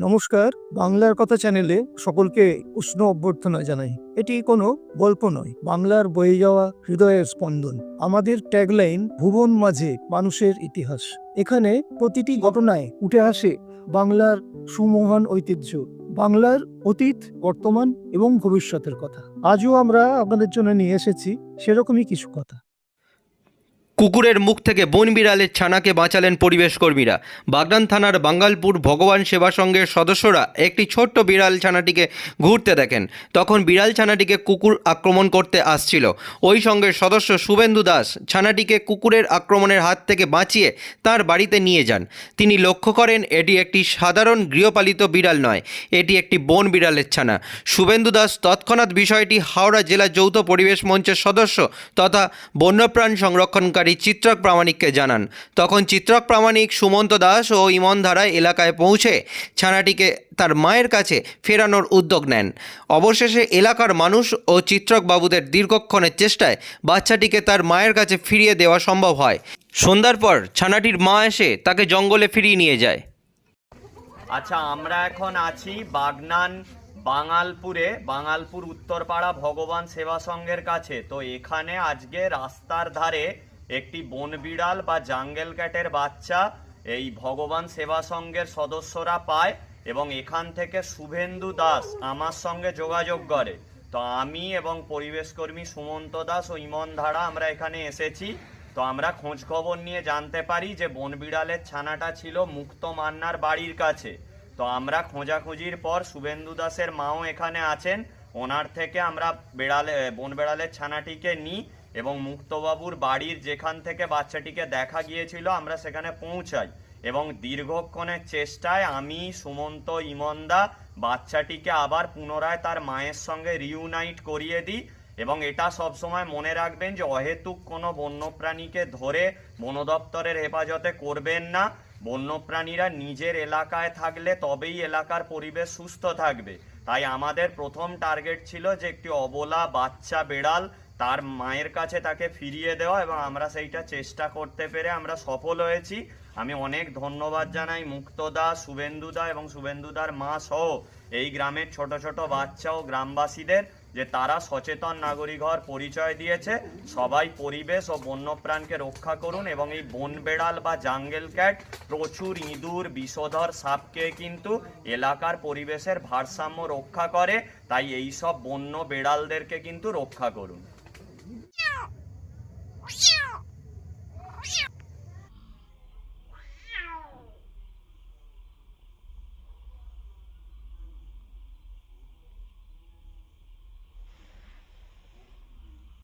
নমস্কার, বাংলার কথা চ্যানেলে সকলকে উষ্ণ অভ্যর্থনা জানাই। এটি কোনো গল্প নয়, বাংলার বয়ে যাওয়া হৃদয়ের স্পন্দন। আমাদের ট্যাগলাইন ভুবন মাঝে মানুষের ইতিহাস। এখানে প্রতিটি ঘটনায় উঠে আসে বাংলার সুমহান ঐতিহ্য, বাংলার অতীত, বর্তমান এবং ভবিষ্যতের কথা। আজও আমরা আপনাদের জন্য নিয়ে এসেছি সেরকমই কিছু কথা। কুকুরের মুখ থেকে বন বিড়ালের ছানাকে বাঁচালেন পরিবেশ কর্মীরা। বাগনান থানার বাঙ্গালপুর ভগবান সেবা সংঘের সদস্যরা একটি ছোট্ট বিড়াল ছানাটিকে ঘুরতে দেখেন। তখন বিড়াল ছানাটিকে কুকুর আক্রমণ করতে আসছিল। ওই সংঘের সদস্য শুভেন্দু দাস ছানাটিকে কুকুরের আক্রমণের হাত থেকে বাঁচিয়ে তার বাড়িতে নিয়ে যান। তিনি লক্ষ্য করেন এটি একটি সাধারণ গৃহপালিত বিড়াল নয়, এটি একটি বন বিড়ালের ছানা। শুভেন্দু দাস তৎক্ষণাৎ বিষয়টি হাওড়া জেলা যৌথ পরিবেশ মঞ্চের সদস্য তথা বন্যপ্রাণ সংরক্ষণকারী চিত্রক প্রামাণিককে জানান। তখন চিত্রক প্রামাণিক, সুমন্ত দাস ও ইমন ধারা এলাকায় পৌঁছে ছানাটিকে তার মায়ের কাছে ফেরানোর উদ্যোগ নেন। অবশেষে এলাকার মানুষ ও চিত্রক বাবুদের দীর্ঘক্ষণের চেষ্টায় বাচ্চাটিকে তার মায়ের কাছে ফিরিয়ে দেওয়া সম্ভব হয়। সন্ধ্যার পর ছানাটির মা এসে তাকে জঙ্গলে ফিরিয়ে নিয়ে যায়। আচ্ছা, আমরা এখন আছি বাঙালপুর উত্তরপাড়া ভগবান সেবা সংঘের কাছে। তো এখানে আজকে রাস্তার ধারে একটি বন বিড়াল বা জাঙ্গেল ক্যাটের বাচ্চা এই ভগবান সেবা সংঘের সদস্যরা পায় এবং এখান থেকে শুভেন্দু দাস আমার সঙ্গে যোগাযোগ করে। তো আমি এবং পরিবেশ কর্মী সুমন্ত দাস ও ইমন ধারা আমরা এখানে এসেছি। তো আমরা খোঁজ খবর নিয়ে জানতে পারি যে বন বিড়ালের ছানাটা ছিল মুক্ত মান্নার বাড়ির কাছে। তো আমরা খোঁজাখুঁজির পর শুভেন্দু দাসের মাও এখানে আছেন, ওনার থেকে আমরা বন বিড়ালের ছানাটিকে নিই এবং মুক্তবাবুর বাড়ির যেখান থেকে বাচ্চাটিকে দেখা গিয়েছিল আমরা সেখানে পৌঁছাই এবং দীর্ঘক্ষণের চেষ্টায় আমি, সুমন্ত, ইমনদা বাচ্চাটিকে আবার পুনরায় তার মায়ের সঙ্গে রিউনাইট করিয়ে দিই। এবং এটা সবসময় মনে রাখবেন যে অহেতুক কোনো বন্যপ্রাণীকে ধরে বন দপ্তরের হেফাজতে করবেন না। বন্যপ্রাণীরা নিজের এলাকায় থাকলে তবেই এলাকার পরিবেশ সুস্থ থাকবে। তাই আমাদের প্রথম টার্গেট ছিল যে একটি অবলা বাচ্চা বিড়াল তার মায়ের কাছে তাকে ফিরিয়ে দেওয়া এবং আমরা সেইটা চেষ্টা করতে পেরে আমরা সফল হয়েছি। আমি অনেক ধন্যবাদ জানাই মুক্তদা, শুভেন্দুদা এবং শুভেন্দুদার মা সহ এই গ্রামের ছোট ছোট বাচ্চা ও গ্রামবাসীদের যে তারা সচেতন নাগরিক হওয়ার পরিচয় দিয়েছে। সবাই পরিবেশ ও বন্যপ্রাণকে রক্ষা করুন এবং এই বন বেড়াল বা জাঙ্গেল ক্যাট প্রচুর ইঁদুর, বিষধর সাপকে কিন্তু এলাকার পরিবেশের ভারসাম্য রক্ষা করে। তাই এই সব বন্য বেড়ালদেরকে কিন্তু রক্ষা করুন।